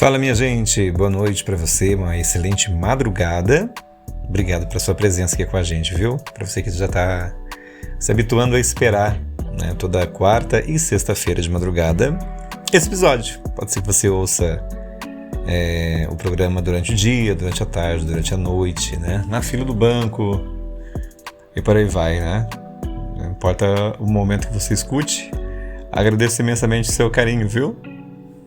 Fala, minha gente, boa noite para você, uma excelente madrugada. Obrigado pela sua presença aqui com a gente, viu? Para você que já está se habituando a esperar, né, toda quarta e sexta-feira de madrugada esse episódio. Pode ser que você ouça o programa durante o dia, durante a tarde, durante a noite, né? Na fila do banco e por aí vai, né? Não importa o momento que você escute, agradeço imensamente o seu carinho, viu?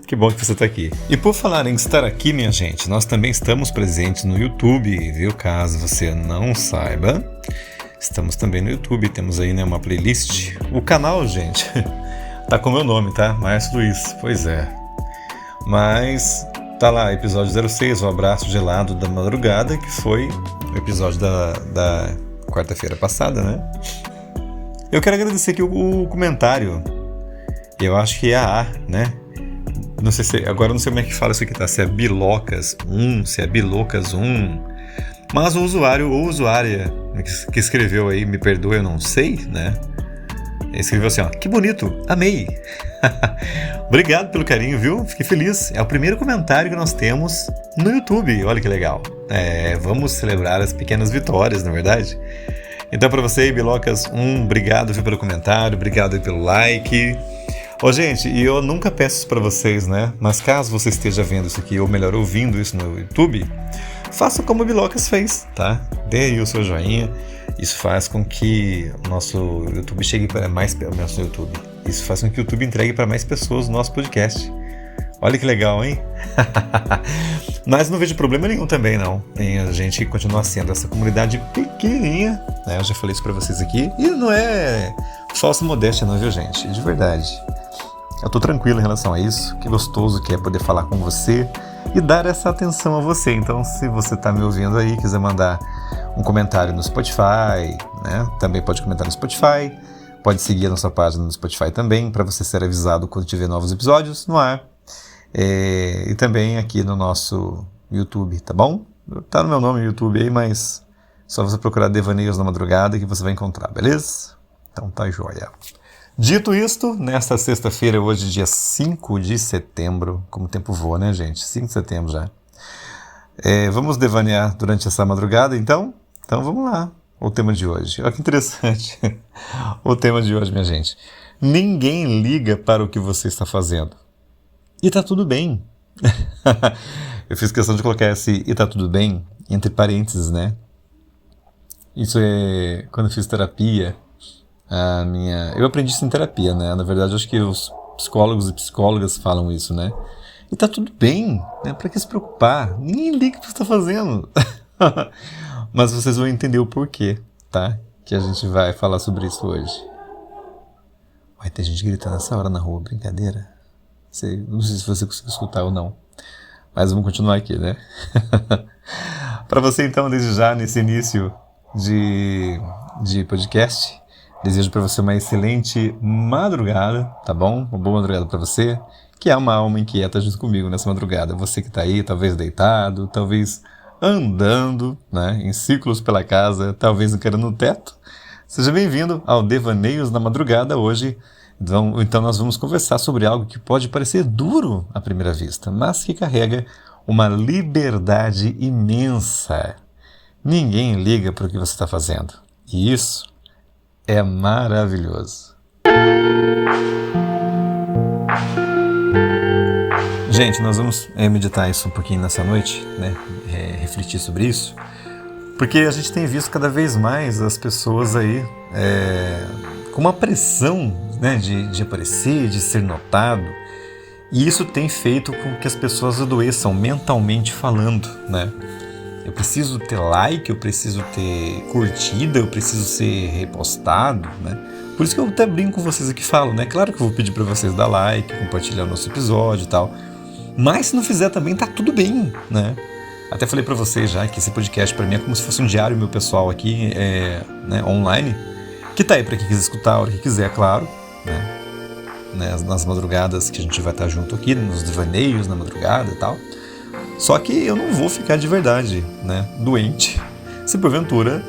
Que bom que você está aqui. E por falar em estar aqui, minha gente, nós também estamos presentes no YouTube, viu? Caso você não saiba, estamos também no YouTube, temos aí, né, uma playlist. O canal, gente, tá com o meu nome, tá? Márcio Luiz, pois é. Mas tá lá, episódio 06, o abraço gelado da madrugada, que foi o episódio da quarta-feira passada, né? Eu quero agradecer aqui o comentário. Eu acho que é a né? Não sei se, agora não sei como é que fala isso aqui, tá? Se é Bilocas1, se é Bilocas1. Mas o usuário ou usuária que escreveu aí, me perdoe, eu não sei, né? Ele escreveu assim, ó, que bonito, amei. Obrigado pelo carinho, viu? Fiquei feliz. É o primeiro comentário que nós temos no YouTube, olha que legal. Vamos celebrar as pequenas vitórias, na verdade. Então, para você, Bilocas1, obrigado, viu, pelo comentário, obrigado pelo like. Ô, gente, e eu nunca peço isso pra vocês, né? Mas caso você esteja vendo isso aqui, ou melhor, ouvindo isso no YouTube, faça como o Bilocas fez, tá? Dê aí o seu joinha. Isso faz com que o nosso YouTube chegue para mais pessoas no YouTube. Isso faz com que o YouTube entregue para mais pessoas o nosso podcast. Olha que legal, hein? Mas não vejo problema nenhum também, não, em a gente continuar sendo essa comunidade pequenininha, né? Eu já falei isso pra vocês aqui. E não é falsa modéstia não, viu, gente? De verdade. Eu tô tranquilo em relação a isso. Que gostoso que é poder falar com você e dar essa atenção a você. Então, se você tá me ouvindo aí, quiser mandar um comentário no Spotify, né? Também pode comentar no Spotify. Pode seguir a nossa página no Spotify também, para você ser avisado quando tiver novos episódios no ar. E também aqui no nosso YouTube, tá bom? Tá no meu nome no YouTube aí, mas só você procurar Devaneios na Madrugada que você vai encontrar, beleza? Então tá joia. Dito isto, nesta sexta-feira, hoje, dia 5 de setembro, como o tempo voa, né, gente? 5 de setembro já. Vamos devanear durante essa madrugada, então? Então vamos lá. O tema de hoje. Olha que interessante. O tema de hoje, minha gente. Ninguém liga para o que você está fazendo. E tá tudo bem. Eu fiz questão de colocar esse e tá tudo bem entre parênteses, né? Isso é quando eu fiz terapia. Eu aprendi isso em terapia, né? Na verdade, acho que os psicólogos e psicólogas falam isso, né? E tá tudo bem, né? Pra que se preocupar? Ninguém liga o que você tá fazendo. Mas vocês vão entender o porquê, tá? Que a gente vai falar sobre isso hoje. Vai ter gente gritando essa hora na rua, brincadeira? Não sei se você conseguiu escutar ou não. Mas vamos continuar aqui, né? Para você, então, desde já, nesse início de podcast, desejo para você uma excelente madrugada, tá bom? Uma boa madrugada para você, que é uma alma inquieta junto comigo nessa madrugada. Você que está aí, talvez deitado, talvez andando, né, em círculos pela casa, talvez encarando o teto. Seja bem-vindo ao Devaneios na Madrugada hoje. Então nós vamos conversar sobre algo que pode parecer duro à primeira vista, mas que carrega uma liberdade imensa. Ninguém liga para o que você está fazendo. E isso é maravilhoso. Gente, nós vamos meditar isso um pouquinho nessa noite, né? Refletir sobre isso, porque a gente tem visto cada vez mais as pessoas aí com uma pressão, né, de aparecer, de ser notado, e isso tem feito com que as pessoas adoeçam mentalmente falando, né? Eu preciso ter like, eu preciso ter curtida, eu preciso ser repostado, né? Por isso que eu até brinco com vocês aqui e falo, né? Claro que eu vou pedir para vocês dar like, compartilhar o nosso episódio e tal, mas se não fizer também tá tudo bem, né? Até falei para vocês já que esse podcast para mim é como se fosse um diário meu pessoal aqui, né, online, que tá aí para quem quiser escutar a hora que quiser, claro, né? Nas madrugadas que a gente vai estar junto aqui, nos devaneios na madrugada e tal. Só que eu não vou ficar de verdade, né, doente, se porventura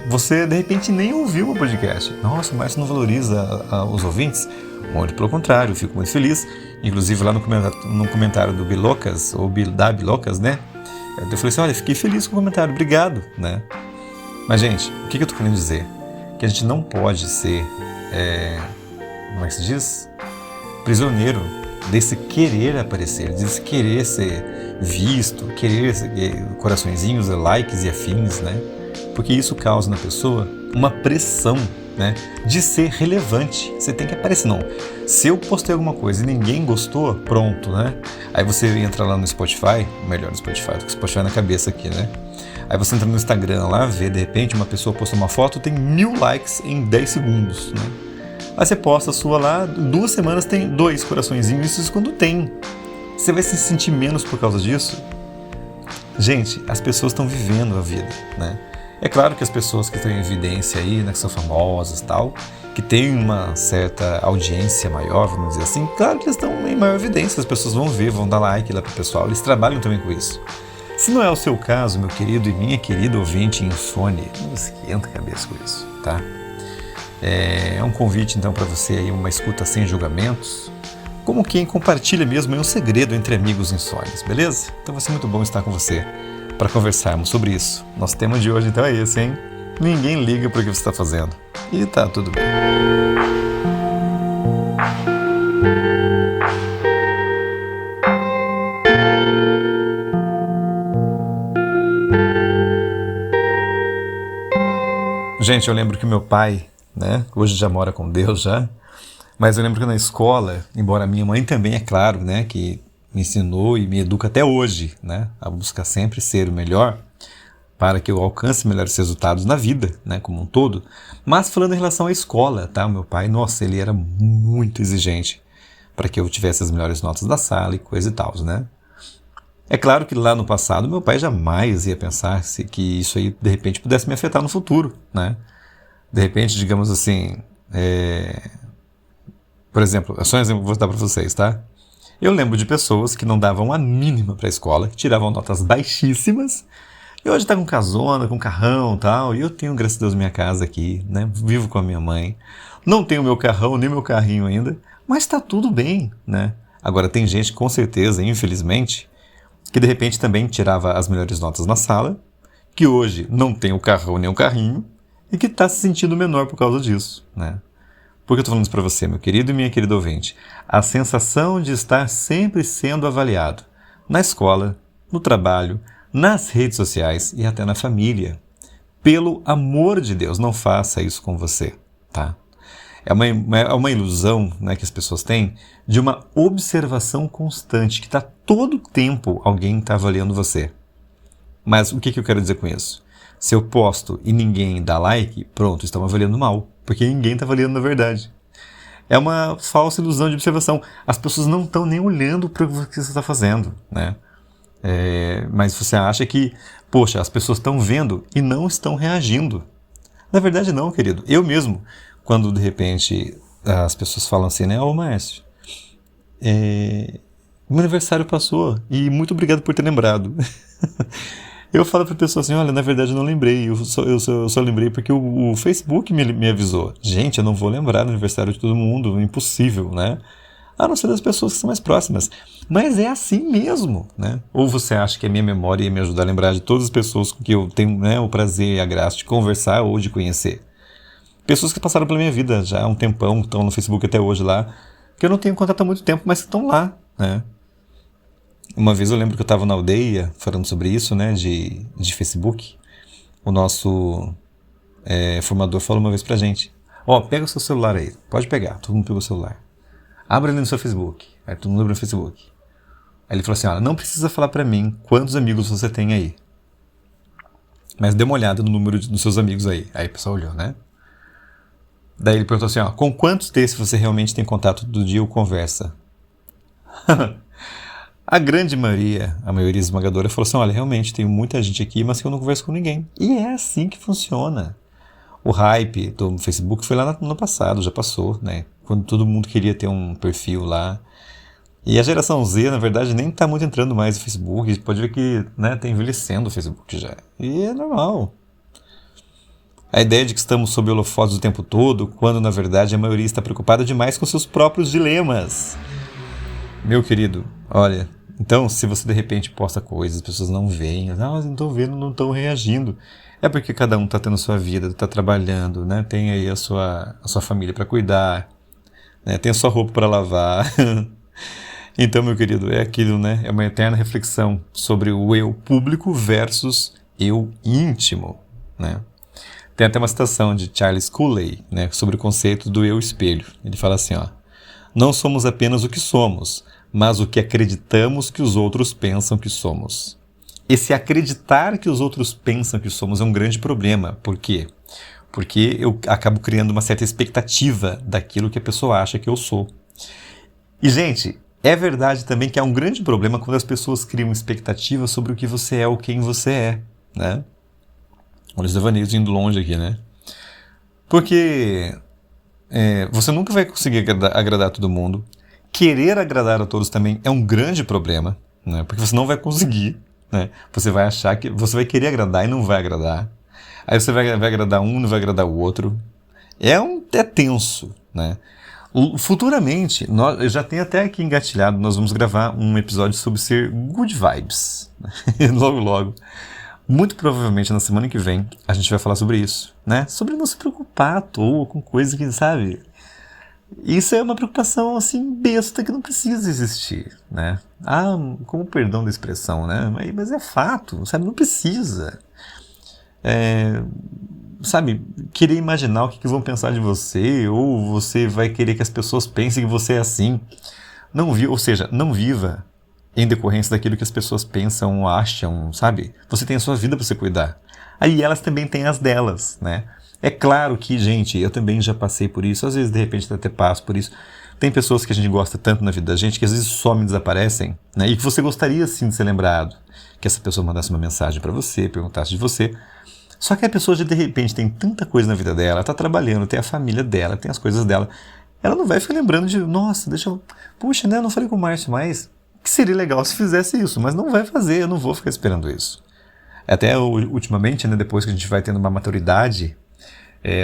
você de repente nem ouviu o podcast. Nossa, mas não valoriza os ouvintes? Muito pelo contrário, eu fico muito feliz. Inclusive lá no comentário do Bilocas, ou da Bilocas, né? Eu falei assim, olha, fiquei feliz com o comentário, obrigado, né? Mas, gente, o que eu tô querendo dizer? Que a gente não pode ser, como é que se diz? Prisioneiro desse querer aparecer, desse querer ser visto, querer coraçõezinhos, likes e afins, né? Porque isso causa na pessoa uma pressão, né, de ser relevante. Você tem que aparecer, não. Se eu postei alguma coisa e ninguém gostou, pronto, né? Aí você entra lá no Spotify, melhor no Spotify, tô com o Spotify na cabeça aqui, né? Aí você entra no Instagram lá, vê, de repente, uma pessoa posta uma foto, tem 1000 likes em 10 segundos, né? Aí você posta a sua lá, 2 semanas tem 2 coraçõezinhos, isso quando tem. Você vai se sentir menos por causa disso? Gente, as pessoas estão vivendo a vida, né? É claro que as pessoas que estão em evidência aí, né, que são famosas e tal, que têm uma certa audiência maior, vamos dizer assim, claro que eles estão em maior evidência, as pessoas vão ver, vão dar like lá pro pessoal, eles trabalham também com isso. Se não é o seu caso, meu querido e minha querida ouvinte insone, não esquenta a cabeça com isso, tá? É um convite então para você aí, uma escuta sem julgamentos, como quem compartilha mesmo um segredo entre amigos insones, beleza? Então vai ser muito bom estar com você para conversarmos sobre isso. Nosso tema de hoje então é esse, hein? Ninguém liga para o que você está fazendo. E tá tudo bem. Gente, eu lembro que meu pai, né, hoje já mora com Deus já, mas eu lembro que na escola, embora minha mãe também, é claro, né, que me ensinou e me educa até hoje, né, a buscar sempre ser o melhor para que eu alcance melhores resultados na vida, né, como um todo. Mas falando em relação à escola, tá, o meu pai, nossa, ele era muito exigente para que eu tivesse as melhores notas da sala e coisa e tal, né. É claro que lá no passado meu pai jamais ia pensar que isso aí de repente pudesse me afetar no futuro, né. De repente, digamos assim, por exemplo, é só um exemplo que eu vou dar para vocês, tá? Eu lembro de pessoas que não davam a mínima para a escola, que tiravam notas baixíssimas, e hoje tá com casona, com carrão e tal, e eu tenho, graças a Deus, minha casa aqui, né? Vivo com a minha mãe. Não tenho meu carrão, nem meu carrinho ainda, mas tá tudo bem, né? Agora, tem gente, com certeza, infelizmente, que de repente também tirava as melhores notas na sala, que hoje não tem o carrão nem o carrinho, e que está se sentindo menor por causa disso, né? Por que eu tô falando isso para você, meu querido e minha querida ouvinte? A sensação de estar sempre sendo avaliado, na escola, no trabalho, nas redes sociais e até na família. Pelo amor de Deus, não faça isso com você, tá? É uma ilusão, né, que as pessoas têm de uma observação constante, que está todo tempo alguém está avaliando você. Mas o que eu quero dizer com isso? Se eu posto e ninguém dá like, pronto, estão avaliando mal, porque ninguém está avaliando na verdade. É uma falsa ilusão de observação. As pessoas não estão nem olhando para o que você está fazendo, né? Mas você acha que, poxa, as pessoas estão vendo e não estão reagindo. Na verdade não, querido. Eu mesmo, quando de repente as pessoas falam assim, né? Ô Márcio, meu aniversário passou e muito obrigado por ter lembrado. Eu falo para a pessoa assim, olha, na verdade eu não lembrei, eu só lembrei porque o Facebook me avisou. Gente, eu não vou lembrar do aniversário de todo mundo, impossível, né? A não ser das pessoas que são mais próximas. Mas é assim mesmo, né? Ou você acha que a minha memória ia me ajudar a lembrar de todas as pessoas com que eu tenho, né, o prazer e a graça de conversar ou de conhecer? Pessoas que passaram pela minha vida já há um tempão, estão no Facebook até hoje lá, que eu não tenho contato há muito tempo, mas que estão lá, né? Uma vez eu lembro que eu estava na aldeia falando sobre isso, né, de Facebook. O nosso formador falou uma vez pra gente, pega o seu celular aí, pode pegar, todo mundo pegou o celular. Abre ali no seu Facebook, aí todo mundo abre no Facebook. Aí ele falou assim, não precisa falar pra mim quantos amigos você tem aí, mas dê uma olhada no número dos seus amigos aí. Aí o pessoal olhou, né? Daí ele perguntou assim, com quantos desses você realmente tem contato todo dia ou conversa? A grande maioria, a maioria esmagadora, falou assim, olha, realmente tem muita gente aqui, mas que eu não converso com ninguém. E é assim que funciona. O hype do Facebook foi lá no passado, já passou, né? Quando todo mundo queria ter um perfil lá. E a geração Z, na verdade, nem está muito entrando mais no Facebook. A gente pode ver que, né, está envelhecendo o Facebook já. E é normal. A ideia de que estamos sob holofotes o tempo todo, quando na verdade a maioria está preocupada demais com seus próprios dilemas. Meu querido, olha, então se você de repente posta coisas, as pessoas não veem, não estão vendo, não estão reagindo, é porque cada um está tendo a sua vida, está trabalhando, né? Tem aí a sua família para cuidar, né? Tem a sua roupa para lavar. Então, meu querido, é aquilo, né? É uma eterna reflexão sobre o eu público versus eu íntimo, né? Tem até uma citação de Charles Cooley, né, sobre o conceito do eu espelho. Ele fala assim, ó: não somos apenas o que somos, mas o que acreditamos que os outros pensam que somos. Esse acreditar que os outros pensam que somos é um grande problema. Por quê? Porque eu acabo criando uma certa expectativa daquilo que a pessoa acha que eu sou. E, gente, é verdade também que há um grande problema quando as pessoas criam expectativa sobre o que você é ou quem você é, né? Olha os devaneios indo longe aqui, né? Porque você nunca vai conseguir agradar todo mundo. Querer agradar a todos também é um grande problema, né? Porque você não vai conseguir, né? Você vai achar que você vai querer agradar e não vai agradar. Aí você vai agradar um e não vai agradar o outro. É tenso, né? Futuramente, eu já tenho até aqui engatilhado, nós vamos gravar um episódio sobre ser good vibes. Logo, logo. Muito provavelmente na semana que vem a gente vai falar sobre isso, né? Sobre não se preocupar à toa com coisa que, sabe? Isso é uma preocupação, assim, besta que não precisa existir, né? Como perdão da expressão, né? Mas é fato, sabe? Não precisa. Sabe? Querer imaginar o que vão pensar de você, ou você vai querer que as pessoas pensem que você é assim. Ou seja, não viva em decorrência daquilo que as pessoas pensam ou acham, sabe? Você tem a sua vida para você cuidar. Aí elas também têm as delas, né? É claro que, gente, eu também já passei por isso, às vezes, de repente, até passo por isso. Tem pessoas que a gente gosta tanto na vida da gente que às vezes somem, desaparecem, né? E que você gostaria, sim, de ser lembrado. Que essa pessoa mandasse uma mensagem para você, perguntasse de você. Só que a pessoa, de repente, tem tanta coisa na vida dela, tá trabalhando, tem a família dela, tem as coisas dela. Ela não vai ficar lembrando de, nossa, puxa, né, eu não falei com o Márcio mais. Que seria legal se fizesse isso, mas não vai fazer, eu não vou ficar esperando isso. Até ultimamente, né, depois que a gente vai tendo uma maturidade,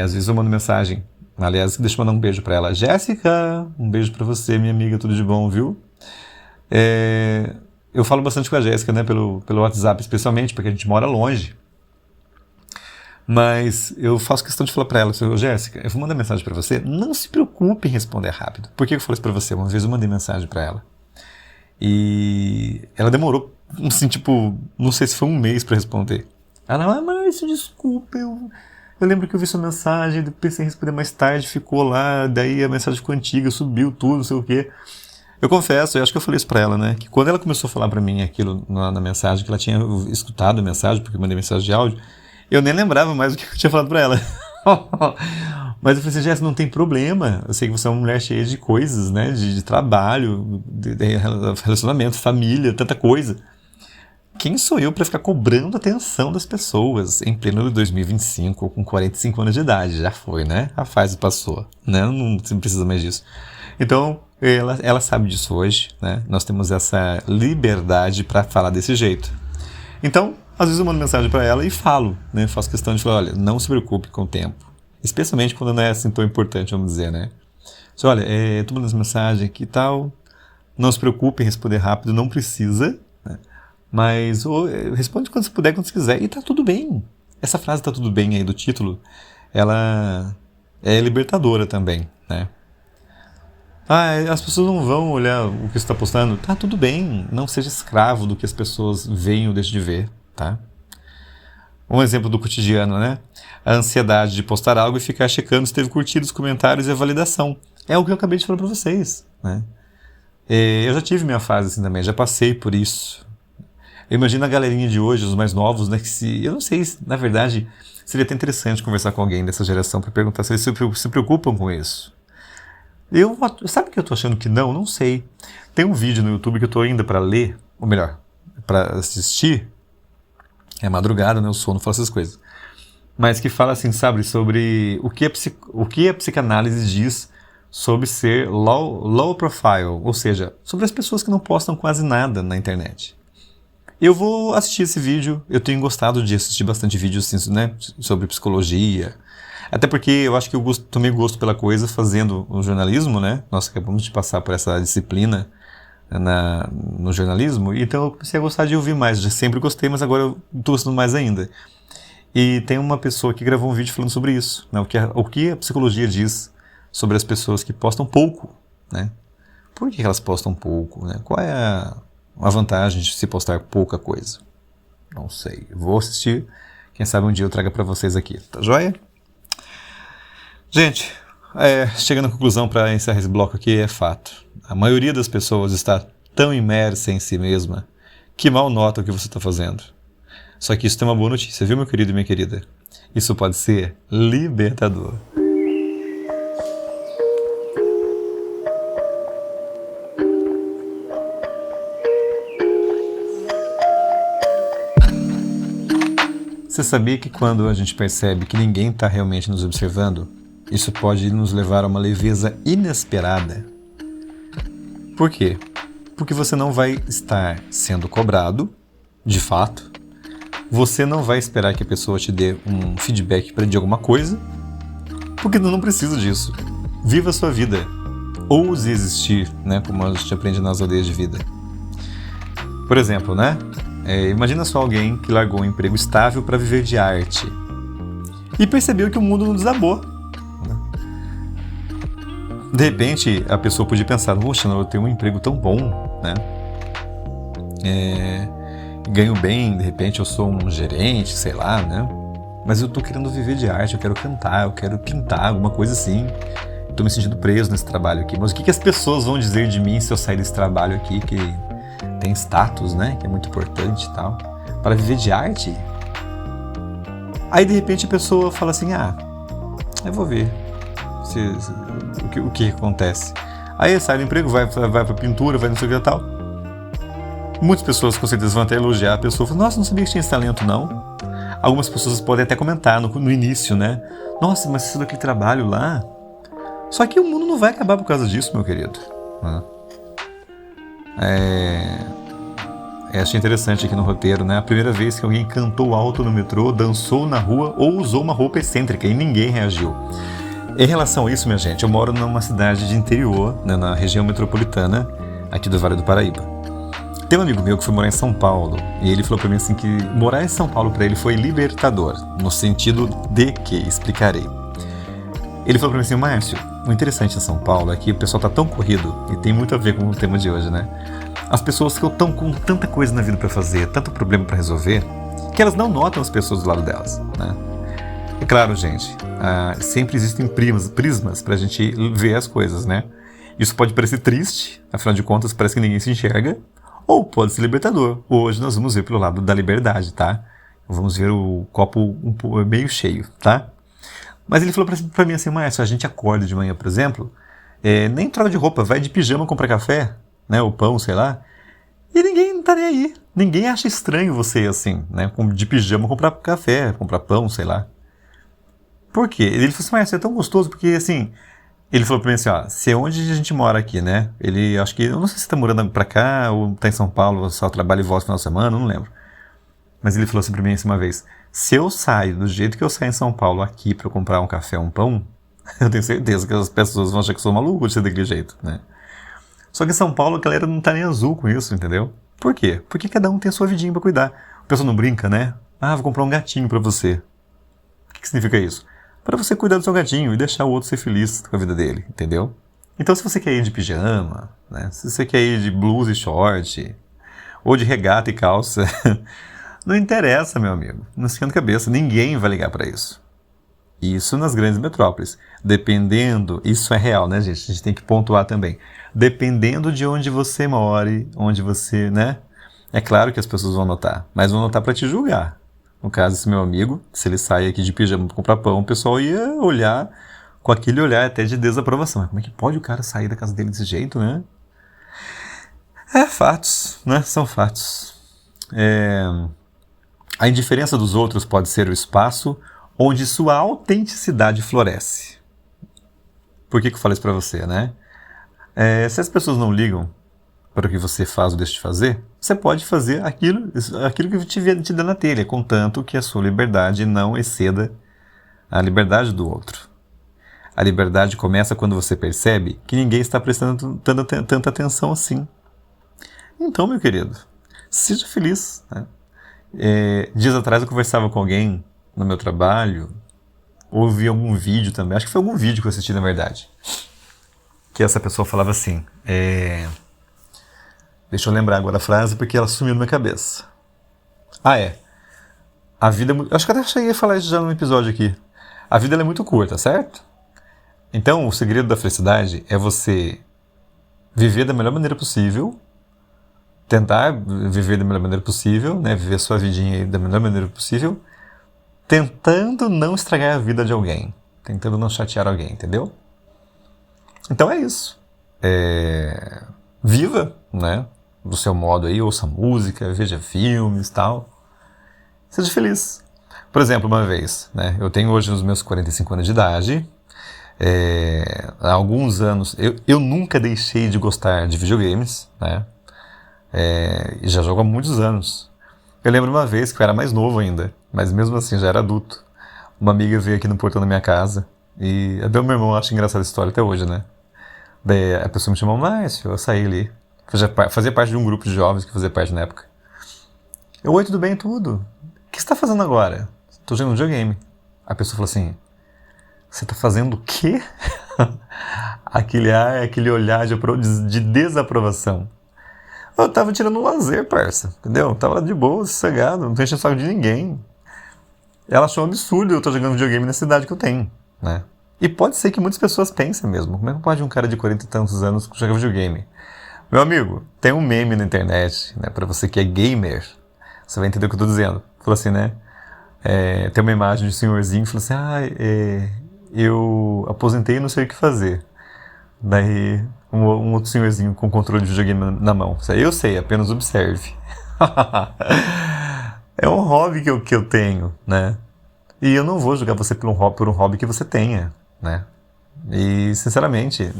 às vezes eu mando mensagem. Aliás, deixa eu mandar um beijo pra ela. Jéssica, um beijo pra você, minha amiga, tudo de bom, viu? Eu falo bastante com a Jéssica, né, pelo WhatsApp, especialmente, porque a gente mora longe. Mas eu faço questão de falar pra ela, Jéssica, eu vou mandar mensagem pra você, não se preocupe em responder rápido. Por que eu falei isso pra você? Uma vez eu mandei mensagem pra ela. E ela demorou, assim, tipo, não sei se foi um mês pra responder. Ela, Márcio, desculpa, eu lembro que eu vi sua mensagem, pensei em responder mais tarde, ficou lá, daí a mensagem ficou antiga, subiu tudo, não sei o quê. Eu confesso, eu acho que eu falei isso pra ela, né, que quando ela começou a falar pra mim aquilo na mensagem, que ela tinha escutado a mensagem, porque eu mandei mensagem de áudio, eu nem lembrava mais o que eu tinha falado pra ela. Mas eu falei assim, Jéssica, não tem problema. Eu sei que você é uma mulher cheia de coisas, né? De trabalho, de relacionamento, família, tanta coisa. Quem sou eu para ficar cobrando a atenção das pessoas em pleno 2025 ou com 45 anos de idade? Já foi, né? A fase passou, né? Não precisa mais disso. Então, ela sabe disso hoje, né? Nós temos essa liberdade para falar desse jeito. Então, às vezes eu mando mensagem para ela e falo, né? Faço questão de falar, olha, não se preocupe com o tempo. Especialmente quando não é assim tão importante, vamos dizer, né? Olha, tô mandando essa mensagem aqui e tal, não se preocupe em responder rápido, não precisa, né? Mas responde quando você puder, quando você quiser, e tá tudo bem. Essa frase tá tudo bem aí do título, ela é libertadora também, né? As pessoas não vão olhar o que você está postando, tá tudo bem, não seja escravo do que as pessoas veem ou deixam de ver, tá? Um exemplo do cotidiano, né? A ansiedade de postar algo e ficar checando se teve curtidos, comentários e a validação. É o que eu acabei de falar para vocês, né? Eu já tive minha fase assim também, já passei por isso. Eu imagino a galerinha de hoje, os mais novos, né? Eu não sei, na verdade, seria até interessante conversar com alguém dessa geração para perguntar se eles se preocupam com isso. Sabe o que eu tô achando que não? Não sei. Tem um vídeo no YouTube que eu tô ainda para ler, ou melhor, para assistir. É madrugada, né? O sono, fala essas coisas. Mas que fala assim, sabe, sobre o que a psicanálise diz sobre ser low profile, ou seja, sobre as pessoas que não postam quase nada na internet. Eu vou assistir esse vídeo, eu tenho gostado de assistir bastante vídeos assim, né, sobre psicologia, até porque eu acho que eu tomei gosto pela coisa fazendo o jornalismo, né, nós acabamos de passar por essa disciplina no jornalismo, então eu comecei a gostar de ouvir mais, já sempre gostei, mas agora eu estou gostando mais ainda. E tem uma pessoa que gravou um vídeo falando sobre isso, né, o que a psicologia diz sobre as pessoas que postam pouco, né, por que elas postam pouco, né, qual é a vantagem de se postar pouca coisa? Não sei, vou assistir, quem sabe um dia eu traga para vocês aqui, tá joia? Gente, chegando à conclusão para encerrar esse bloco aqui, é fato. A maioria das pessoas está tão imersa em si mesma que mal nota o que você está fazendo. Só que isso tem uma boa notícia, viu, meu querido e minha querida? Isso pode ser libertador. Você sabia que quando a gente percebe que ninguém está realmente nos observando, isso pode nos levar a uma leveza inesperada? Por quê? Porque você não vai estar sendo cobrado, de fato. Você não vai esperar que a pessoa te dê um feedback de alguma coisa, porque não precisa disso. Viva a sua vida. Ouse existir, né? Como a gente aprende nas aldeias de vida. Por exemplo, né? Imagina só alguém que largou um emprego estável para viver de arte e percebeu que o mundo não desabou. De repente, a pessoa podia pensar, poxa, eu tenho um emprego tão bom, né? Ganho bem, de repente eu sou um gerente, sei lá, né? Mas eu tô querendo viver de arte, eu quero cantar, eu quero pintar, alguma coisa assim. Tô me sentindo preso nesse trabalho aqui. Mas o que as pessoas vão dizer de mim se eu sair desse trabalho aqui, que tem status, né? Que é muito importante e tal. Para viver de arte? Aí, de repente, a pessoa fala assim, eu vou ver o que acontece. Aí sai do emprego, vai pra pintura, vai não sei o que e tal. Muitas pessoas com certeza vão até elogiar a pessoa, falam, nossa, não sabia que tinha esse talento, não. Algumas pessoas podem até comentar no início, né? Nossa, mas isso daquele trabalho lá... Só que o mundo não vai acabar por causa disso, meu querido. Achei interessante aqui no roteiro, né? A primeira vez que alguém cantou alto no metrô, dançou na rua ou usou uma roupa excêntrica e ninguém reagiu. Em relação a isso, minha gente, eu moro numa cidade de interior, né, na região metropolitana, aqui do Vale do Paraíba. Tem um amigo meu que foi morar em São Paulo e ele falou pra mim assim que morar em São Paulo pra ele foi libertador, no sentido de que, explicarei. Ele falou pra mim assim, Márcio, o interessante em São Paulo é que o pessoal tá tão corrido, e tem muito a ver com o tema de hoje, né? As pessoas que estão com tanta coisa na vida pra fazer, tanto problema pra resolver, que elas não notam as pessoas do lado delas, né? É claro, gente, sempre existem prismas pra gente ver as coisas, né? Isso pode parecer triste, afinal de contas parece que ninguém se enxerga, ou pode ser libertador. Hoje nós vamos ver pelo lado da liberdade, tá? Vamos ver o copo meio cheio, tá? Mas ele falou pra mim assim, Márcio, a gente acorda de manhã, por exemplo, nem troca de roupa, vai de pijama comprar café, né, ou pão, sei lá, e ninguém não tá nem aí. Ninguém acha estranho você, assim, né, de pijama comprar café, comprar pão, sei lá. Por quê? Ele falou assim, Márcio, é tão gostoso, porque, assim, ele falou pra mim assim, se é onde a gente mora aqui, né, ele, acho que, eu não sei se tá morando pra cá, ou tá em São Paulo, só trabalha e volta no final de semana, não lembro. Mas ele falou assim pra mim assim uma vez, se eu saio do jeito que eu saio em São Paulo aqui pra comprar um café, um pão, eu tenho certeza que as pessoas vão achar que eu sou maluco de ser daquele jeito, né? Só que em São Paulo a galera não tá nem azul com isso, entendeu? Por quê? Porque cada um tem a sua vidinha pra cuidar. O pessoal não brinca, né? Vou comprar um gatinho pra você. O que significa isso? Pra você cuidar do seu gatinho e deixar o outro ser feliz com a vida dele, entendeu? Então se você quer ir de pijama, né? Se você quer ir de blusa e short, ou de regata e calça... Não interessa, meu amigo. Não esquenta a cabeça. Ninguém vai ligar para isso. Isso nas grandes metrópoles. Dependendo... Isso é real, né, gente? A gente tem que pontuar também. Dependendo de onde você more, onde você, né? É claro que as pessoas vão notar. Mas vão notar para te julgar. No caso, esse meu amigo, se ele sai aqui de pijama para comprar pão, o pessoal ia olhar com aquele olhar até de desaprovação. Como é que pode o cara sair da casa dele desse jeito, né? Fatos, né? São fatos. A indiferença dos outros pode ser o espaço onde sua autenticidade floresce. Por que eu falei isso pra você, né? Se as pessoas não ligam para o que você faz ou deixa de fazer, você pode fazer aquilo que te dá na telha, contanto que a sua liberdade não exceda a liberdade do outro. A liberdade começa quando você percebe que ninguém está prestando tanta atenção assim. Então, meu querido, seja feliz, né? Dias atrás eu conversava com alguém no meu trabalho, ouvi algum vídeo também, acho que foi algum vídeo que eu assisti na verdade, que essa pessoa falava assim, deixa eu lembrar agora a frase porque ela sumiu na minha cabeça. A vida, acho que até cheguei a falar isso já no episódio aqui. A vida ela é muito curta, certo? Então o segredo da felicidade é você viver da melhor maneira possível, tentar viver da melhor maneira possível, né? Viver a sua vidinha da melhor maneira possível, tentando não estragar a vida de alguém, tentando não chatear alguém, entendeu? Então é isso. Viva, né? Do seu modo aí, ouça música, veja filmes e tal. Seja feliz. Por exemplo, uma vez, né? Eu tenho hoje os meus 45 anos de idade. Há alguns anos, eu nunca deixei de gostar de videogames, né? E já jogo há muitos anos. Eu lembro uma vez que eu era mais novo ainda, mas mesmo assim já era adulto. Uma amiga veio aqui no portão da minha casa e até o meu irmão acha engraçada a história até hoje, né? Daí a pessoa me chamou, Márcio, eu saí ali. Fazia parte de um grupo de jovens que fazia parte na época. Oi, tudo bem? Tudo. O que você está fazendo agora? Estou jogando videogame. A pessoa falou assim, você está fazendo o quê? aquele olhar de desaprovação. Eu tava tirando um lazer, parça, entendeu? Tava de boa, sossegado, não tô enchendo o saco de ninguém. Ela achou um absurdo eu estar jogando videogame na cidade que eu tenho, né? E pode ser que muitas pessoas pensem mesmo. Como é que pode um cara de 40 e tantos anos jogar videogame? Meu amigo, tem um meme na internet, né? Pra você que é gamer, você vai entender o que eu tô dizendo. Falou assim, né? Tem uma imagem de um senhorzinho que falou assim, eu aposentei e não sei o que fazer. Daí, um outro senhorzinho com controle de videogame na mão. Eu sei, apenas observe. É um hobby que eu tenho, né? E eu não vou julgar você por um hobby que você tenha, né? E, sinceramente,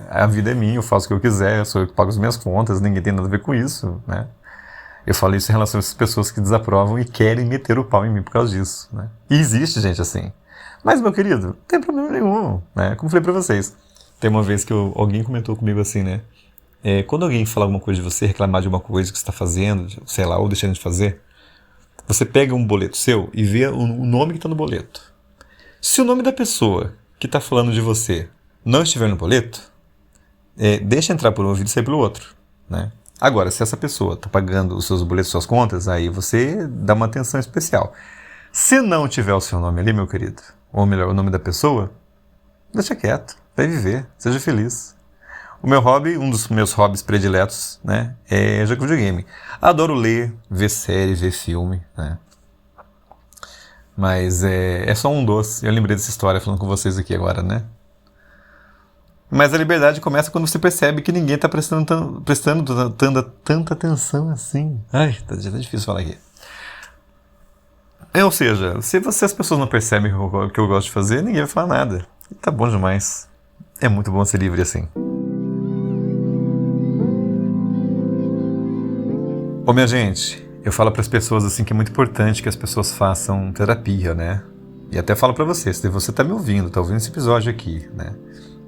a vida é minha, eu faço o que eu quiser, sou eu que pago as minhas contas, ninguém tem nada a ver com isso, né? Eu falo isso em relação a essas pessoas que desaprovam e querem meter o pau em mim por causa disso, né? E existe gente assim. Mas, meu querido, não tem problema nenhum, né? Como eu falei pra vocês. Tem uma vez que alguém comentou comigo assim, né? Quando alguém falar alguma coisa de você, reclamar de uma coisa que você está fazendo, sei lá, ou deixando de fazer, você pega um boleto seu e vê o nome que está no boleto. Se o nome da pessoa que está falando de você não estiver no boleto, deixa entrar por um ouvido e sair pelo outro, né? Agora, se essa pessoa está pagando os seus boletos, suas contas, aí você dá uma atenção especial. Se não tiver o seu nome ali, meu querido, ou melhor, o nome da pessoa, deixa quieto, vai viver, seja feliz. O meu hobby, um dos meus hobbies prediletos, né, é jogar videogame. Adoro ler, ver série, ver filme, né. Mas é só um doce. Eu lembrei dessa história falando com vocês aqui agora, né. Mas a liberdade começa quando você percebe que ninguém está prestando tanta atenção assim. Ai, tá difícil falar aqui. Ou seja, se as pessoas não percebem o que eu gosto de fazer, ninguém vai falar nada. E tá bom demais. É muito bom ser livre assim. Ô minha gente, eu falo para as pessoas assim que é muito importante que as pessoas façam terapia, né? E até falo para você, se você tá me ouvindo, tá ouvindo esse episódio aqui, né?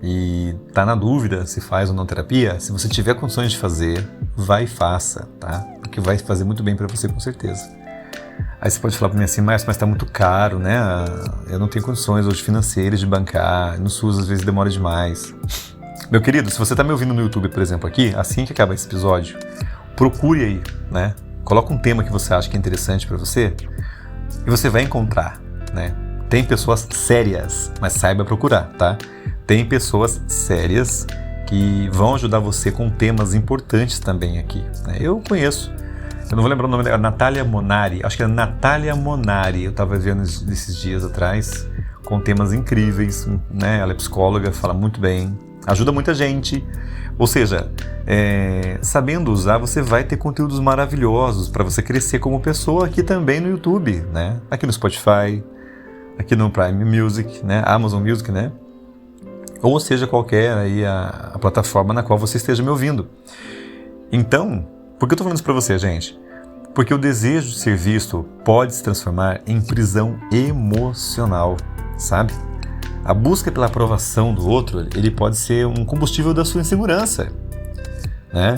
E tá na dúvida se faz ou não terapia, se você tiver condições de fazer, vai e faça, tá? Porque vai fazer muito bem para você com certeza. Aí você pode falar para mim assim, mas tá muito caro, né? Eu não tenho condições hoje financeiras de bancar, no SUS às vezes demora demais. Meu querido, se você tá me ouvindo no YouTube, por exemplo, aqui, assim que acaba esse episódio, procure aí, né? Coloca um tema que você acha que é interessante para você e você vai encontrar, né? Tem pessoas sérias, mas saiba procurar, tá? Tem pessoas sérias que vão ajudar você com temas importantes também aqui, né? Eu conheço. Eu não vou lembrar o nome dela, Natália Monari. Acho que é Natália Monari. Eu estava vendo esses dias atrás, com temas incríveis, né? Ela é psicóloga, fala muito bem, ajuda muita gente. Ou seja, sabendo usar, você vai ter conteúdos maravilhosos para você crescer como pessoa aqui também no YouTube, né? Aqui no Spotify, aqui no Prime Music, né? Amazon Music, né? Ou seja, qualquer aí a plataforma na qual você esteja me ouvindo. Então, por que eu tô falando isso pra você, gente? Porque o desejo de ser visto pode se transformar em prisão emocional, sabe? A busca pela aprovação do outro, ele pode ser um combustível da sua insegurança, né?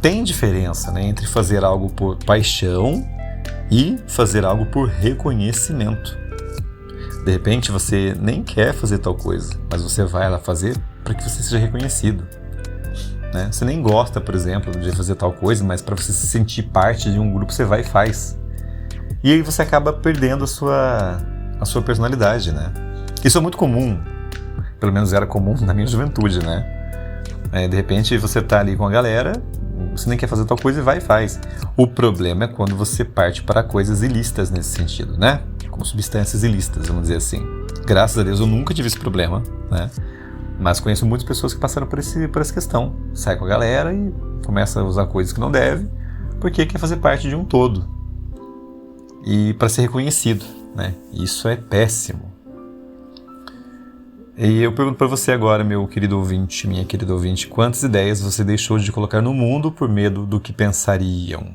Tem diferença, né, entre fazer algo por paixão e fazer algo por reconhecimento. De repente você nem quer fazer tal coisa, mas você vai lá fazer para que você seja reconhecido, né? Você nem gosta, por exemplo, de fazer tal coisa, mas para você se sentir parte de um grupo você vai e faz. E aí você acaba perdendo a sua personalidade, né? Isso é muito comum, pelo menos era comum na minha juventude, né? De repente você tá ali com a galera, você nem quer fazer tal coisa e vai e faz. O problema é quando você parte para coisas ilícitas nesse sentido, né? Como substâncias ilícitas, vamos dizer assim. Graças a Deus eu nunca tive esse problema, né? Mas conheço muitas pessoas que passaram por essa questão. Sai com a galera e começa a usar coisas que não deve, porque quer fazer parte de um todo. E para ser reconhecido, né? Isso é péssimo. E eu pergunto para você agora, meu querido ouvinte, minha querida ouvinte, quantas ideias você deixou de colocar no mundo por medo do que pensariam?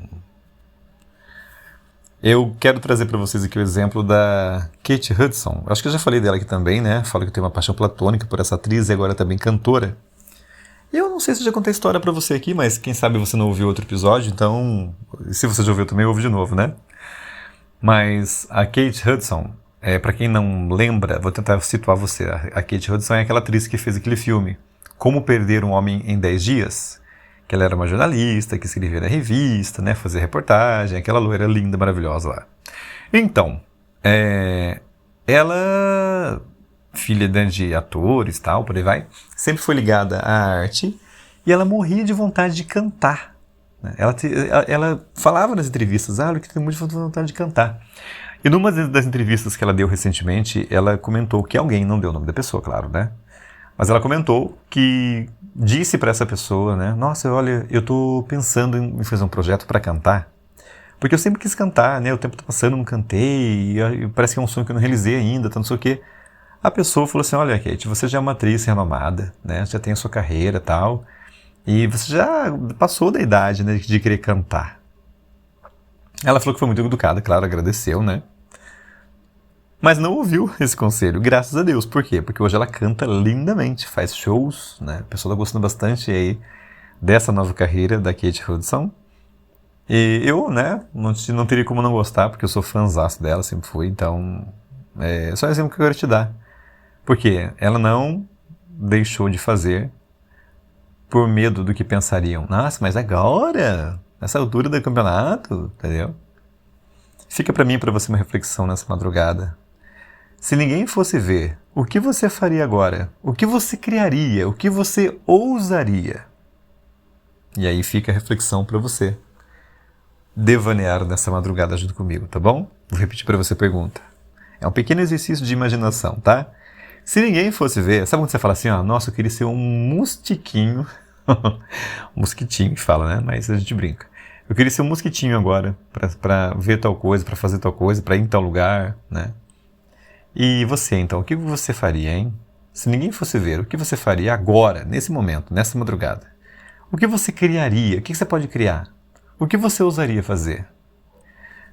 Eu quero trazer para vocês aqui o exemplo da Kate Hudson. Acho que eu já falei dela aqui também, né? Falo que eu tenho uma paixão platônica por essa atriz e agora também cantora. E eu não sei se eu já contei a história para você aqui, mas quem sabe você não ouviu outro episódio, então se você já ouviu também, ouve de novo, né? Mas a Kate Hudson, para quem não lembra, vou tentar situar você. A Kate Hudson é aquela atriz que fez aquele filme Como Perder um Homem em 10 Dias, que ela era uma jornalista, que escrevia na revista, né, fazia reportagem, aquela loira linda, maravilhosa lá. Então, ela, filha de atores e tal, por aí vai, sempre foi ligada à arte e ela morria de vontade de cantar. Ela falava nas entrevistas, eu tenho muita vontade de cantar. E numa das entrevistas que ela deu recentemente, ela comentou que alguém, não deu o nome da pessoa, claro, né? Mas ela comentou que disse para essa pessoa, né? Nossa, olha, eu tô pensando em fazer um projeto para cantar. Porque eu sempre quis cantar, né? O tempo tá passando, não cantei, e parece que é um sonho que eu não realizei ainda, não sei o quê. A pessoa falou assim, olha, Kate, você já é uma atriz renomada, né? Já tem a sua carreira e tal, e você já passou da idade, né, de querer cantar. Ela falou que foi muito educada, claro, agradeceu, né? Mas não ouviu esse conselho, graças a Deus. Por quê? Porque hoje ela canta lindamente, faz shows, né? A pessoa está gostando bastante aí dessa nova carreira da Kate Hudson. E eu, né, não teria como não gostar, porque eu sou fãzaço dela, sempre fui. Então, é só um exemplo que eu quero te dar. Porque ela não deixou de fazer por medo do que pensariam. Nossa, mas agora, nessa altura do campeonato, entendeu? Fica para mim e para você uma reflexão nessa madrugada. Se ninguém fosse ver, o que você faria agora? O que você criaria? O que você ousaria? E aí fica a reflexão para você devanear nessa madrugada junto comigo, tá bom? Vou repetir para você a pergunta. É um pequeno exercício de imaginação, tá? Se ninguém fosse ver, sabe quando você fala assim, nossa, eu queria ser um mosquitinho. Mosquitinho que fala, né? Mas a gente brinca. Eu queria ser um mosquitinho agora, para ver tal coisa, para fazer tal coisa, para ir em tal lugar, né? E você, então, o que você faria, hein? Se ninguém fosse ver, o que você faria agora, nesse momento, nessa madrugada? O que você criaria? O que você pode criar? O que você ousaria fazer?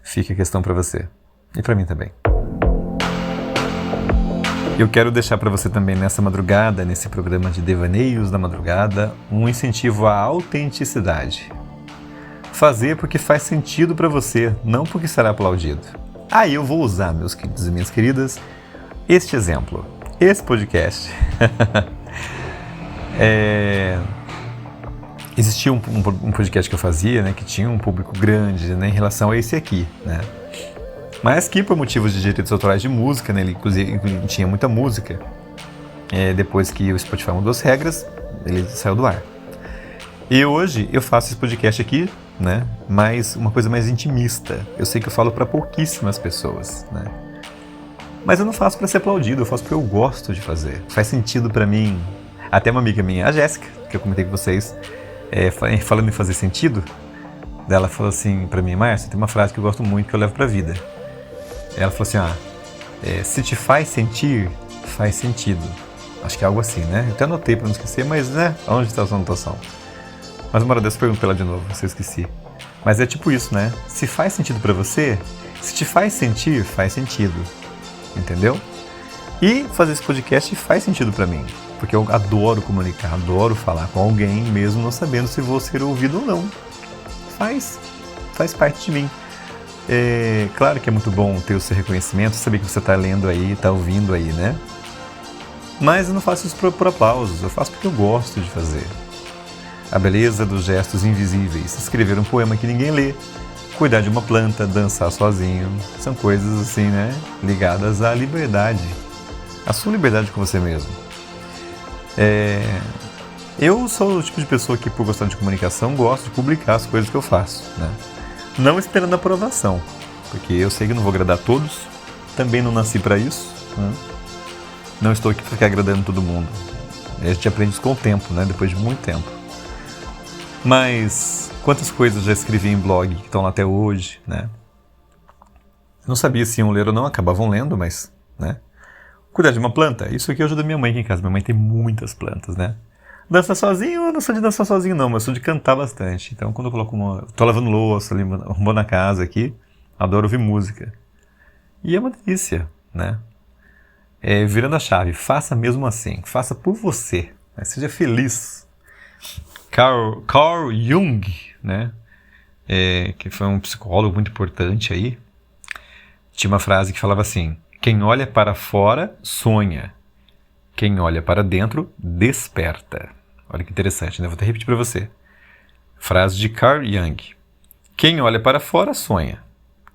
Fica a questão para você. E para mim também. Eu quero deixar para você também nessa madrugada, nesse programa de Devaneios da Madrugada, um incentivo à autenticidade. Fazer porque faz sentido para você, não porque será aplaudido. Aí eu vou usar, meus queridos e minhas queridas, este exemplo, esse podcast. Existia um podcast que eu fazia, né, que tinha um público grande, né, em relação a esse aqui, né? Mas que por motivos de direitos autorais de música, né, ele inclusive tinha muita música. Depois que o Spotify mudou as regras, ele saiu do ar. E hoje eu faço esse podcast aqui, né? Mas uma coisa mais intimista. Eu sei que eu falo para pouquíssimas pessoas, né? Mas eu não faço para ser aplaudido, eu faço porque eu gosto de fazer. Faz sentido para mim. Até uma amiga minha, a Jéssica, que eu comentei com vocês, falando em fazer sentido, ela falou assim para mim, Márcio, tem uma frase que eu gosto muito que eu levo pra vida. Ela falou assim, se te faz sentir, faz sentido. Acho que é algo assim, né? Eu até anotei para não esquecer, mas, né? Onde está a sua anotação? Mas uma hora dessa eu pergunto pra ela de novo, se eu esqueci. Mas é tipo isso, né? Se faz sentido pra você, se te faz sentir, faz sentido. Entendeu? E fazer esse podcast faz sentido pra mim. Porque eu adoro comunicar, adoro falar com alguém, mesmo não sabendo se vou ser ouvido ou não. Faz parte de mim. É claro que é muito bom ter o seu reconhecimento, saber que você está lendo aí, está ouvindo aí, né? Mas eu não faço isso por aplausos, eu faço porque eu gosto de fazer. A beleza dos gestos invisíveis, escrever um poema que ninguém lê, cuidar de uma planta, dançar sozinho, são coisas assim, né? Ligadas à liberdade, à sua liberdade com você mesmo. Eu sou o tipo de pessoa que, por gostar de comunicação, gosto de publicar as coisas que eu faço, né? Não esperando a aprovação, porque eu sei que não vou agradar a todos, também não nasci para isso, né? Não estou aqui para ficar agradando todo mundo. A gente aprende isso com o tempo, né? Depois de muito tempo. Mas quantas coisas já escrevi em blog que estão lá até hoje, né? Não sabia se iam ler ou não, acabavam lendo, mas, né? Cuidar de uma planta, isso aqui ajuda minha mãe aqui em casa. Minha mãe tem muitas plantas, né? Dança sozinho, eu não sou de dançar sozinho não, mas sou de cantar bastante. Então quando eu coloco tô lavando louça, arrumando a casa aqui, adoro ouvir música. E é uma delícia, né? Virando a chave, faça mesmo assim, faça por você, né? Seja feliz. Carl Jung, né? Que foi um psicólogo muito importante aí, tinha uma frase que falava assim: quem olha para fora, sonha. Quem olha para dentro, desperta. Olha que interessante, né? Vou até repetir para você. Frase de Carl Jung. Quem olha para fora, sonha.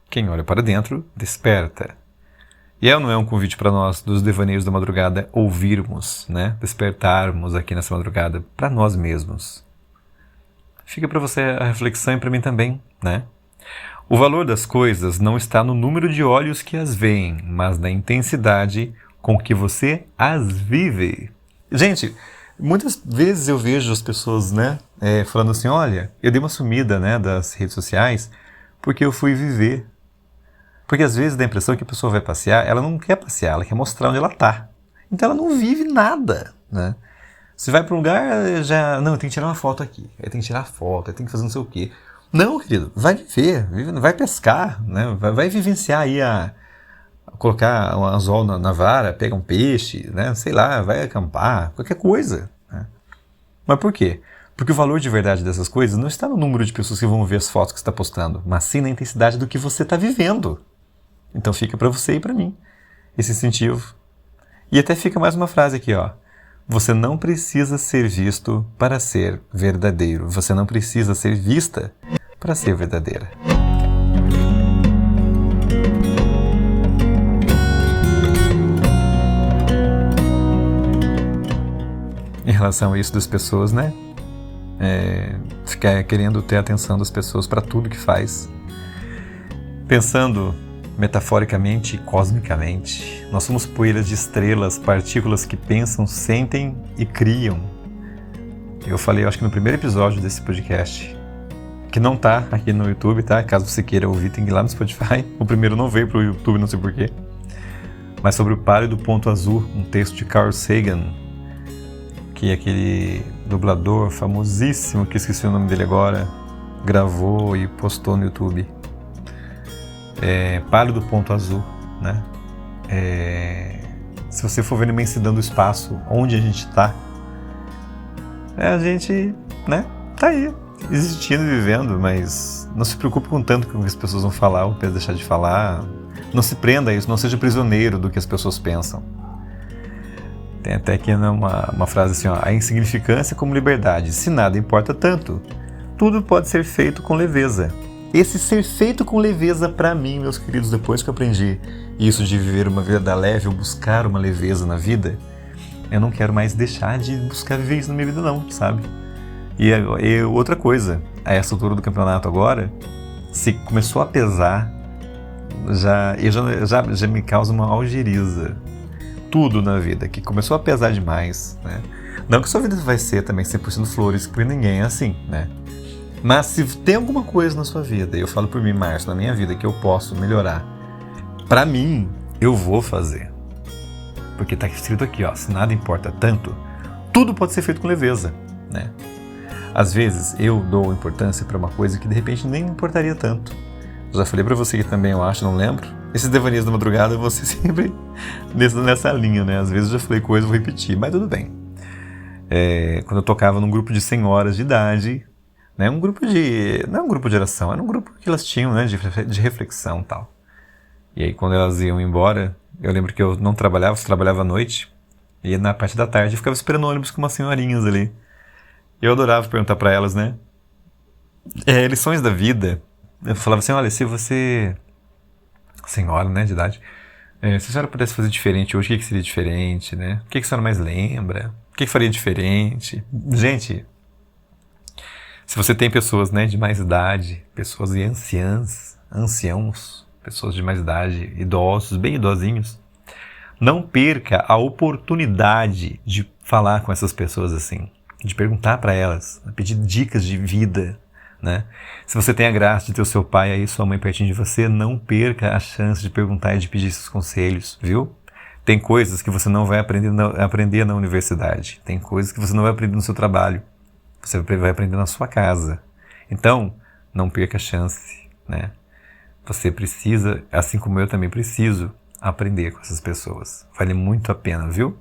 Quem olha para dentro, desperta. E não é um convite para nós, dos devaneios da madrugada, ouvirmos, né? Despertarmos aqui nessa madrugada para nós mesmos. Fica para você a reflexão e para mim também, né? O valor das coisas não está no número de olhos que as veem, mas na intensidade com que você as vive. Gente, muitas vezes eu vejo as pessoas, né, falando assim, olha, eu dei uma sumida, né, das redes sociais porque eu fui viver. Porque às vezes dá a impressão que a pessoa vai passear, ela não quer passear, ela quer mostrar onde ela está. Então ela não vive nada, né? Você vai para um lugar, não, eu tenho que tirar uma foto aqui, eu tenho que tirar foto, eu tenho que fazer não sei o quê. Não, querido, vai viver, vai pescar, né? Vai vivenciar aí colocar um anzol na vara, pegar um peixe, né? Sei lá, vai acampar, qualquer coisa, né? Mas por quê? Porque o valor de verdade dessas coisas não está no número de pessoas que vão ver as fotos que você está postando, mas sim na intensidade do que você está vivendo. Então fica para você e para mim esse incentivo. E até fica mais uma frase aqui, ó. Você não precisa ser visto para ser verdadeiro. Você não precisa ser vista para ser verdadeira. Em relação a isso das pessoas, né? Ficar querendo ter a atenção das pessoas para tudo que faz. Pensando metaforicamente e cosmicamente, nós somos poeiras de estrelas, partículas que pensam, sentem e criam. Eu falei, acho que no primeiro episódio desse podcast, que não tá aqui no YouTube, tá? Caso você queira ouvir, tem que ir lá no Spotify. O primeiro não veio pro YouTube, não sei porquê. Mas sobre o pálido ponto azul, um texto de Carl Sagan, que aquele dublador famosíssimo, que esqueci o nome dele agora, gravou e postou no YouTube. Pálido ponto azul, né? Se você for ver uma imensidão do espaço, onde a gente está, a gente, né, tá aí, existindo e vivendo, mas não se preocupe com tanto com o que as pessoas vão falar ou deixar de falar. Não se prenda a isso, não seja prisioneiro do que as pessoas pensam. Tem até aqui uma frase assim, ó, a insignificância como liberdade, se nada importa tanto, tudo pode ser feito com leveza. Esse ser feito com leveza para mim, meus queridos, depois que eu aprendi isso de viver uma vida leve ou buscar uma leveza na vida, eu não quero mais deixar de buscar viver isso na minha vida não, sabe? E outra coisa, a essa altura do campeonato agora, se começou a pesar, já me causa uma algeriza. Tudo na vida, que começou a pesar demais, né? Não que sua vida vai ser também 100% flores, porque ninguém é assim, né? Mas se tem alguma coisa na sua vida, e eu falo por mim, Márcio, na minha vida, que eu posso melhorar, pra mim, eu vou fazer. Porque tá escrito aqui, ó, se nada importa tanto, tudo pode ser feito com leveza, né? Às vezes eu dou importância para uma coisa que de repente nem me importaria tanto. Já falei para você que também eu acho, não lembro. Esses devaneios da madrugada eu vou ser sempre nessa linha, né? Às vezes eu já falei coisa, vou repetir, mas tudo bem. Quando eu tocava num grupo de senhoras de idade, né? Não é um grupo de oração, era um grupo que elas tinham, né? De reflexão e tal. E aí quando elas iam embora, eu lembro que eu não trabalhava, só trabalhava à noite. E na parte da tarde eu ficava esperando o ônibus com umas senhorinhas ali. Eu adorava perguntar para elas, né? Lições da vida. Eu falava assim, olha, se você... Senhora, né, de idade. Se a senhora pudesse fazer diferente hoje, o que seria diferente, né? O que a senhora mais lembra? O que faria diferente? Gente, se você tem pessoas, né, de mais idade, pessoas anciãos, pessoas de mais idade, idosos, bem idosinhos, não perca a oportunidade de falar com essas pessoas assim, de perguntar para elas, pedir dicas de vida, né? Se você tem a graça de ter o seu pai aí, sua mãe pertinho de você, não perca a chance de perguntar e de pedir esses conselhos, viu? Tem coisas que você não vai aprender na universidade, tem coisas que você não vai aprender no seu trabalho, você vai aprender na sua casa. Então, não perca a chance, né? Você precisa, assim como eu também preciso, aprender com essas pessoas. Vale muito a pena, viu?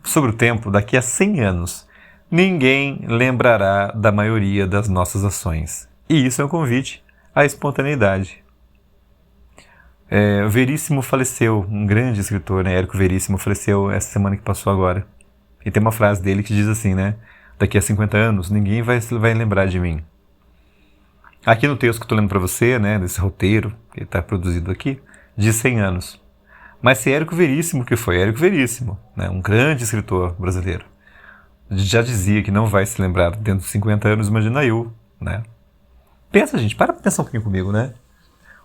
Sobre o tempo, daqui a 100 anos, ninguém lembrará da maioria das nossas ações. E isso é um convite à espontaneidade. O Veríssimo faleceu, um grande escritor, né? Érico Veríssimo faleceu essa semana que passou agora. E tem uma frase dele que diz assim, né? Daqui a 50 anos, ninguém vai lembrar de mim. Aqui no texto que eu estou lendo para você, né? Desse roteiro que está produzido aqui, diz 100 anos. Mas se Érico Veríssimo, que foi Érico Veríssimo, né? Um grande escritor brasileiro, já dizia que não vai se lembrar dentro de 50 anos, imagina eu, né? Pensa, gente, para pensar um pouquinho comigo, né?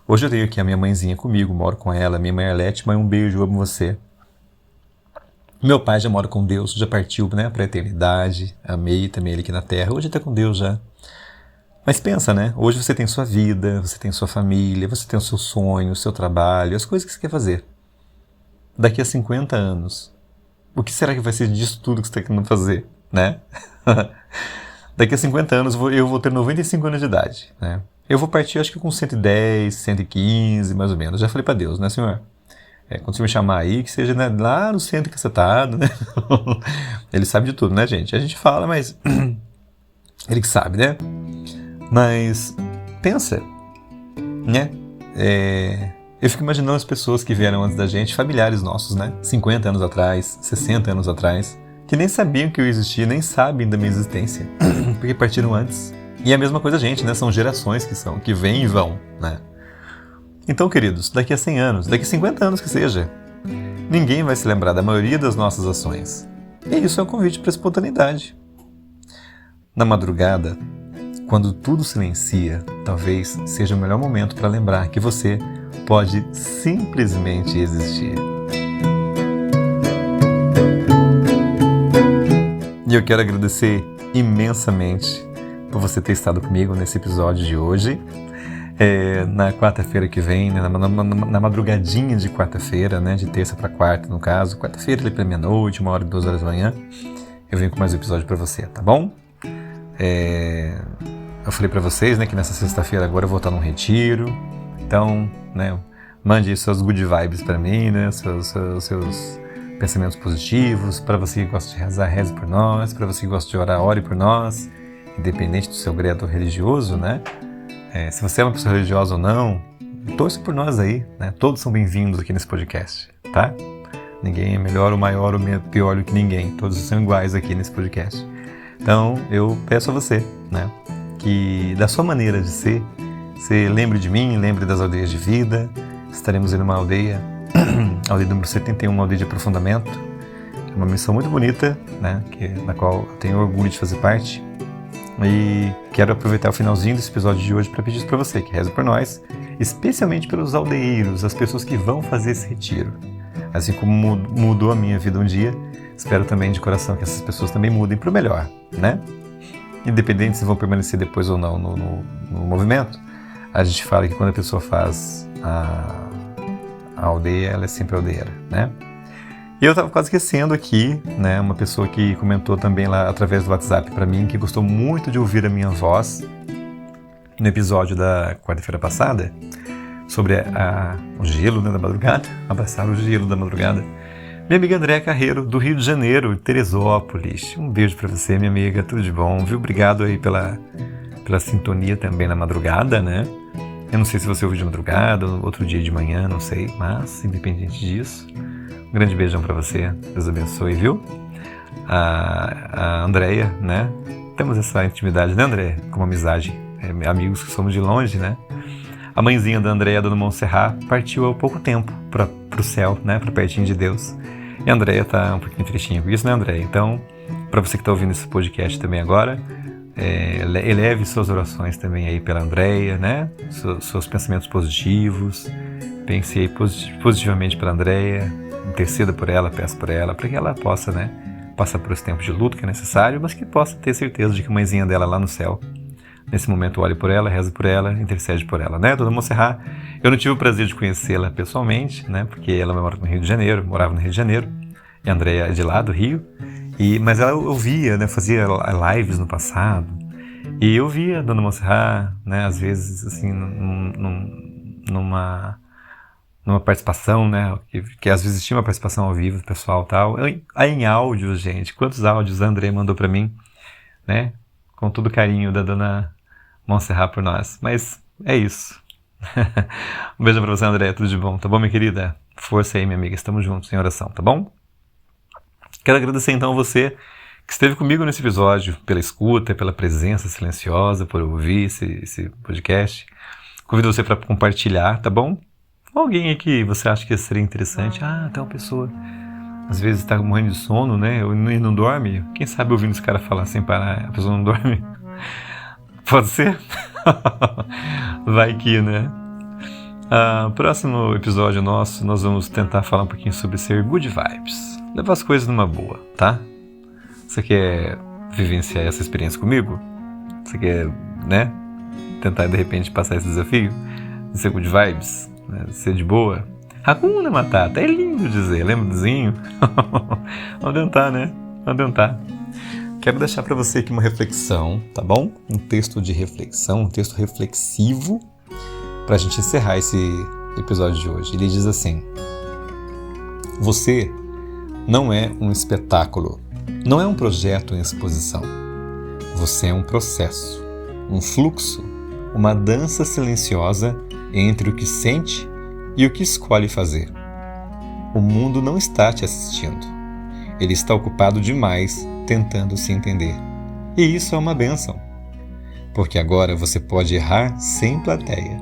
Hoje eu tenho aqui a minha mãezinha comigo, moro com ela, minha mãe Arlete, mãe, um beijo, amo você. Meu pai já mora com Deus, já partiu, né, para a eternidade, amei também ele aqui na Terra, hoje está com Deus já. Mas pensa, né? Hoje você tem sua vida, você tem sua família, você tem o seu sonho, o seu trabalho, as coisas que você quer fazer. Daqui a 50 anos, o que será que vai ser disso tudo que você está querendo fazer, né? Daqui a 50 anos eu vou ter 95 anos de idade, né? Eu vou partir acho que com 110, 115, mais ou menos. Já falei para Deus, né, Senhor? Quando você me chamar aí, que seja, né, lá no centro cacetado, né? Ele sabe de tudo, né, gente? A gente fala, mas ele que sabe, né? Mas pensa, né? Eu fico imaginando as pessoas que vieram antes da gente, familiares nossos, né? 50 anos atrás, 60 anos atrás, que nem sabiam que eu existia, nem sabem da minha existência, porque partiram antes. E a mesma coisa a gente, né? São gerações que vêm e vão, né? Então, queridos, daqui a 100 anos, daqui a 50 anos que seja, ninguém vai se lembrar da maioria das nossas ações. E isso é um convite para a espontaneidade. Na madrugada, quando tudo silencia, talvez seja o melhor momento para lembrar que você pode simplesmente existir. E eu quero agradecer imensamente por você ter estado comigo nesse episódio de hoje. Na quarta-feira que vem, né, na madrugadinha de quarta-feira, né, de terça para quarta no caso, quarta-feira ali para meia-noite, 1h e 2h da manhã, eu venho com mais um episódio para você, tá bom? Eu falei para vocês, né, que nessa sexta-feira agora eu vou estar num retiro, então, né, mande aí suas good vibes para mim, né, seus pensamentos positivos. Para você que gosta de rezar, reze por nós. Para você que gosta de orar, ore por nós, independente do seu credo religioso, né? Se você é uma pessoa religiosa ou não, torça por nós aí, né? Todos são bem-vindos aqui nesse podcast, tá? Ninguém é melhor ou maior ou pior do que ninguém. Todos são iguais aqui nesse podcast. Então, eu peço a você, né, que da sua maneira de ser, você lembre de mim, lembre das aldeias de vida. Estaremos em uma aldeia, a aldeia número 71, uma aldeia de aprofundamento. É uma missão muito bonita, né, na qual eu tenho orgulho de fazer parte. E quero aproveitar o finalzinho desse episódio de hoje para pedir isso para você, que reze por nós, especialmente pelos aldeeiros, as pessoas que vão fazer esse retiro. Assim como mudou a minha vida um dia, espero também de coração que essas pessoas também mudem para o melhor, né? Independente se vão permanecer depois ou não no movimento, a gente fala que quando a pessoa faz a aldeia, ela é sempre aldeira, né? E eu estava quase esquecendo aqui, né, uma pessoa que comentou também lá através do WhatsApp para mim, que gostou muito de ouvir a minha voz no episódio da quarta-feira passada, sobre o gelo, né, da madrugada, abraçar o gelo da madrugada. Minha amiga Andréa Carreiro, do Rio de Janeiro, Teresópolis. Um beijo para você, minha amiga, tudo de bom, viu? Obrigado aí pela sintonia também na madrugada, né? Eu não sei se você ouviu de madrugada, outro dia de manhã, não sei, mas independente disso, um grande beijão pra você, Deus abençoe, viu? A Andréia, né? Temos essa intimidade, né, Andréia? Como amizade, amigos que somos de longe, né? A mãezinha da Andréia, Dona Montserrat, partiu há pouco tempo pro céu, né? Pra pertinho de Deus. E a Andréia tá um pouquinho tristinha com isso, né, Andréia? Então, pra você que tá ouvindo esse podcast também agora, eleve suas orações também aí pela Andréia, né? Seus pensamentos positivos. Pense aí positivamente pela Andréia. Interceda por ela, peça por ela, para que ela possa, né, passar por esse tempo de luto que é necessário, mas que possa ter certeza de que a mãezinha dela lá no céu, nesse momento, olhe por ela, reza por ela, intercede por ela, né? Dona Montserrat, eu não tive o prazer de conhecê-la pessoalmente, né, porque ela mora no Rio de Janeiro, morava no Rio de Janeiro, e a Andréia é de lá, do Rio, mas ela ouvia, né, fazia lives no passado, e eu via a Dona Montserrat, né, às vezes, assim, numa participação, né, que às vezes tinha uma participação ao vivo do pessoal e tal, em áudios, gente, quantos áudios a André mandou para mim, né, com todo o carinho da Dona Montserrat por nós, mas é isso. Um beijo pra você, André, tudo de bom, tá bom, minha querida? Força aí, minha amiga, estamos juntos em oração, tá bom? Quero agradecer então a você que esteve comigo nesse episódio, pela escuta, pela presença silenciosa, por ouvir esse podcast. Convido você para compartilhar, tá bom? Alguém aí que você acha que seria interessante. Tem uma pessoa, às vezes está morrendo de sono, né? E não dorme. Quem sabe ouvindo esse cara falar sem parar, a pessoa não dorme? Pode ser? Vai que, né? Próximo episódio nosso, nós vamos tentar falar um pouquinho sobre ser good vibes. Levar as coisas numa boa, tá? Você quer vivenciar essa experiência comigo? Você quer, né? Tentar, de repente, passar esse desafio de ser good vibes? Ser de boa. Hakuna Matata, é lindo dizer, lembra do Zinho? Vamos tentar, né? Vamos tentar. Quero deixar para você aqui uma reflexão, tá bom? Um texto de reflexão, um texto reflexivo, para a gente encerrar esse episódio de hoje. Ele diz assim: você não é um espetáculo, não é um projeto em exposição. Você é um processo, um fluxo, uma dança silenciosa entre o que sente e o que escolhe fazer. O mundo não está te assistindo. Ele está ocupado demais tentando se entender. E isso é uma bênção. Porque agora você pode errar sem plateia.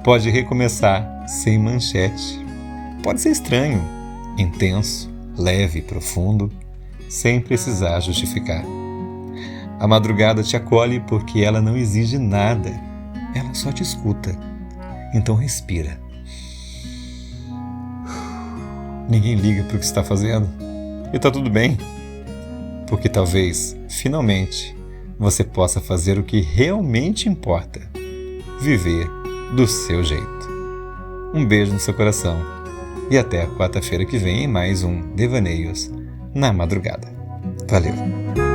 Pode recomeçar sem manchete. Pode ser estranho, intenso, leve e profundo, sem precisar justificar. A madrugada te acolhe porque ela não exige nada. Ela só te escuta. Então respira. Ninguém liga para o que está fazendo. E está tudo bem. Porque talvez, finalmente, você possa fazer o que realmente importa. Viver do seu jeito. Um beijo no seu coração. E até a quarta-feira que vem em mais um Devaneios na Madrugada. Valeu!